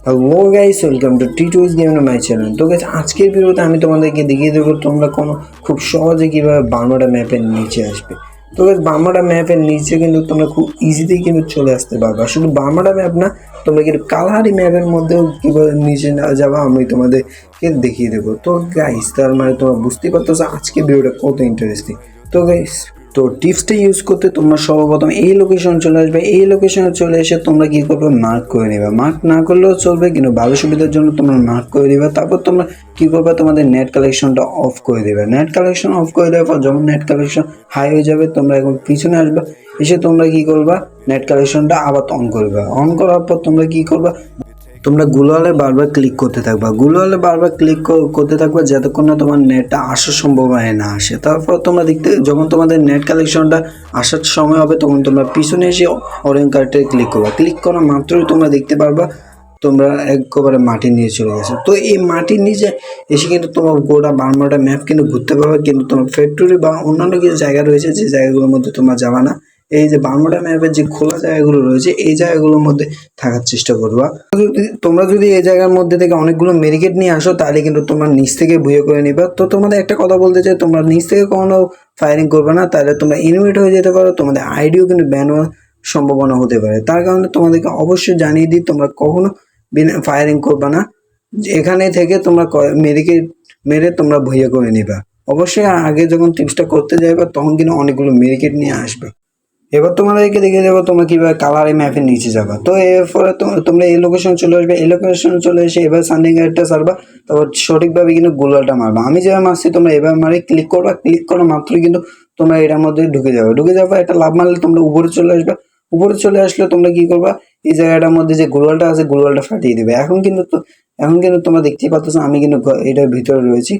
Hello guys, welcome to টি2s game my channel. তো guys, আজকের ভিডিওতে আমি তোমাদেরকে দেখিয়ে দেবো তোমরা খুব সহজে কীভাবে বারমুডা ম্যাপের নিচে আসবে। তো গাইস, বারমুডা ম্যাপের নিচে কিন্তু তোমরা খুব ইজিতেই কিন্তু চলে আসতে পারবে। শুধু বারমুডা ম্যাপ না, তোমরা কিন্তু কালাহারি ম্যাপের মধ্যেও কীভাবে নিচে না যাবা আমি তোমাদেরকে দেখিয়ে দেবো। তো গাইস, তার মানে তোমরা বুঝতেই পারতেছো আজকের ভিডিওটা কত ইন্টারেস্টিং। তো গাইস, তো টিপসটা ইউজ করতে তোমরা সর্বপ্রথম এই লোকেশনে চলে আসবে। এই লোকেশনে চলে এসে তোমরা কী করবে, মার্ক করে নেবে। মার্ক না করলেও চলবে, কিন্তু ভালো সুবিধার জন্য তোমরা মার্ক করে দিবে। তারপর তোমরা কী করবে, তোমাদের নেট কালেকশনটা অফ করে দেবে। নেট কালেকশন অফ করে দেওয়ার পর যখন নেট কালেকশন হাই হয়ে যাবে, তোমরা এখন পিছনে আসবে। এসে তোমরা কী করবা, নেট কালেকশনটা আবার অন করবে। অন করার পর তোমরা কী করবা, তোমরা গ্লোয়ালে বারবার ক্লিক করতে থাকবা। গ্লোয়ালে বারবার ক্লিক করতে থাকবা যতক্ষণ না তোমার নেটটা আসার সম্ভাবনা না আসে। তারপর তোমরা যখন তোমাদের নেট কালেকশনটা আসার সময় হবে, তখন তোমরা পিছনে এসে অরেঞ্জ কার্ডে ক্লিক করবা। ক্লিক করা মাত্রই তোমরা দেখতে পারবা তোমরা একেবারে মাটির নিচে চলে গেছো। তো এই মাটির নিচে এসে কিন্তু তোমার গোটা বারমুডা ম্যাপ কিন্তু ঘুরতে পারবে, কিন্তু তোমার ফ্যাক্টরি বা অন্যান্য কিছু জায়গা রয়েছে যে জায়গাগুলোর মধ্যে তোমরা যাবা না। এই যে বারমুডা ম্যাপের যে খোলা জায়গাগুলো রয়েছে, এই জায়গাগুলোর মধ্যে থাকার চেষ্টা করবা। তোমরা যদি এই জায়গার মধ্যে থেকে অনেকগুলো মেডিকেট নিয়ে আসো, তাহলে কিন্তু তোমরা নিচ থেকে ভুয়ে করে নিবা। তো তোমাদের একটা কথা বলতে চাই, তোমরা নিচ থেকে কখনো ফায়ারিং করবে না, তাহলে তোমরা ইনভিট হয়ে যেতে পারো। তোমাদের আইডিও কিন্তু ব্যান হওয়ার সম্ভাবনা হতে পারে। তার কারণে তোমাদেরকে অবশ্যই জানিয়ে দিই, তোমরা কখনো ফায়ারিং করবে না। এখানে থেকে তোমরা মেডিকেট মেরে তোমরা ভুয়ে করে নিবা। অবশ্যই আগে যখন টিপসটা করতে যাবে, তখন কিন্তু অনেকগুলো মেডিকেট নিয়ে আসবে। এবার তোমাদেরকে দেখে দেবো তোমরা কীভাবে কালারে ম্যাপের নিচে যাবা। তো এরপরে তোমরা এই লোকেশনে চলে আসবে। এই লোকেশনে চলে এসে এবার সানডিং গাইডটা সারবা। তারপর সঠিকভাবে কিন্তু গোলালটা মারবা। আমি যেভাবে মারছি তোমরা এবার মারে ক্লিক করবা। ক্লিক করা মাত্রই কিন্তু তোমরা এটার মধ্যে ঢুকে যাবে। ঢুকে যাবে একটা লাভ মারলে তোমরা উপরে চলে আসবে। উপরে চলে আসলে তোমরা কী করবা, এই জায়গাটার মধ্যে যে গোলালটা আছে গোলালটা ফাটিয়ে দেবে। এখন কিন্তু তোমরা দেখতেই পাচ্ছ আমি কিন্তু এটার ভিতরে রয়েছি।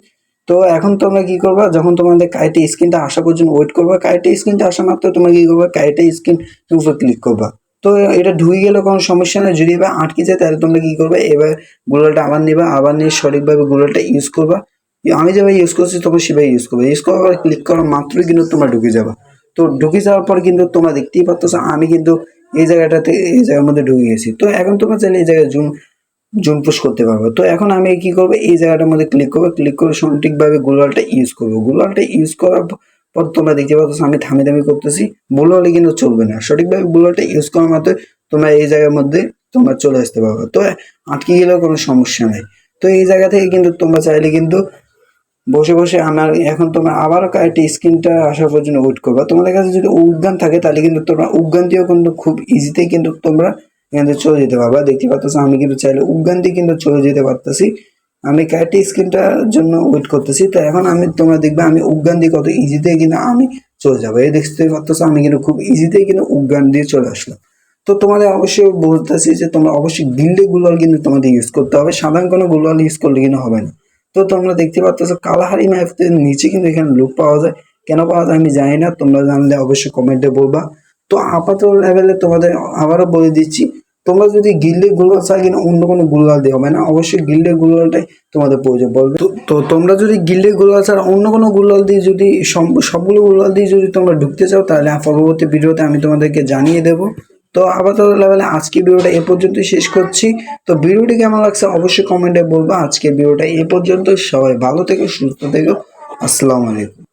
তো এখন তোমরা কি করবা, যখন তোমাদের কাইটে স্ক্রিনটা আসা পর্যন্ত ওয়েট করবা। কাইটে স্ক্রিনটা আসা মাত্র তোমরা কি করবা, কাইটে স্ক্রিন উপরে ক্লিক করবা। তো এটা ঢুকে গেলে কোনো সমস্যা নেই। যদি এবার আটকে যায়, তাহলে তোমরা কি করবে, এবার গুগলটা আবার নেবা। আবার নিয়ে সঠিকভাবে গুগলটা ইউজ করবা। আমি যেভাবে ইউজ করছি তোমরা সেভাবে ইউজ করবে। ইউজ করার পর ক্লিক করার মাত্রই কিন্তু তোমরা ঢুকে যাবা। তো ঢুকে যাওয়ার পর কিন্তু তোমরা দেখতেই পাচ্ছ আমি কিন্তু এই জায়গাটাতে এই জায়গার মধ্যে ঢুকে গেছি। তো এখন তোমরা চাইলে এই জায়গায় জুম পুশ করতে পারবো। তো এখন আমি কি করবো, এই জায়গাটার মধ্যে ক্লিক করবো। ক্লিক করে সঠিকভাবে গ্লোয়ালটা ইউজ করবো। গ্লোয়ালটা ইউজ করার পর তোমরা দেখতে পাচ্ছ আমি থামি করতেছি। ভুল হলে কিন্তু চলবে না। সঠিকভাবে গ্লোয়ালটা ইউজ করার মাত্র তোমরা এই জায়গার মধ্যে তোমরা চলে আসতে পারবে। তো আটকে গেলেও কোনো সমস্যা নেই। তো এই জায়গা থেকে কিন্তু তোমরা চাইলে কিন্তু বসে বসে আমার এখন তোমরা আবারও একটা স্ক্রিনটা আসার পর্যন্ত ওয়েট করবা। তোমাদের কাছে যদি উদ্যান থাকে, তাহলে কিন্তু তোমরা উদ্যান দিয়েও কিন্তু খুব ইজিতেই কিন্তু তোমরা এখান থেকে চলে যেতে পারবা। দেখতে পাচ্ছ আমি কিন্তু চাইলে উদ্যান দিয়ে কিন্তু চলে যেতে পারতেছি। আমি কাইটে স্ক্রিনটার জন্য ওয়েট করতেছি। তো এখন তোমরা দেখবে আমি উদ্যান দিয়ে কত ইজিতেই কিন্তু আমি চলে যাবো। এই দেখতে পাচ্ছ আমি কিন্তু খুব ইজিতেই কিন্তু উদ্যান দিয়ে চলে আসলাম। তো তোমাদের অবশ্যই বলতেছি যে তোমরা অবশ্যই গিল্ডে গুলাল কিন্তু তোমাদের ইউজ করতে হবে। সাধারণ কোনো গুলাল ইউজ করলে কিন্তু হবে না। তো তোমরা দেখতে পাচ্ছ কালাহারি ম্যাপের নিচে কিন্তু এখানে লুক পাওয়া যায়। কেন পাওয়া যায় আমি জানি না, তোমরা জানলে অবশ্যই কমেন্টে বলবা। তো আপাতত লেভেলে তোমাদের আবারও বলে দিচ্ছি, তোমরা যদি গিল্ডের গুলাল চাই কিনা অন্য কোনো গুলাল দিয়ে হবে না। অবশ্যই গিল্ডের গুলালটাই তোমাদের প্রয়োজন পড়বে। তো তোমরা যদি গিল্ডের গুলাল ছাড়া অন্য কোনো গুলাল দিয়ে যদি সবগুলো গুলাল দিয়ে যদি তোমরা ঢুকতে চাও, তাহলে পরবর্তী ভিডিওতে আমি তোমাদেরকে জানিয়ে দেবো। তো আপাতত লেভেলে আজকে ভিডিওটা এ পর্যন্তই শেষ করছি। তো ভিডিওটি কেমন লাগছে অবশ্যই কমেন্টে বলবো। আজকে ভিডিওটা এ পর্যন্ত। সবাই ভালো থেকো, সুস্থ থেকো। আসসালামু আলাইকুম।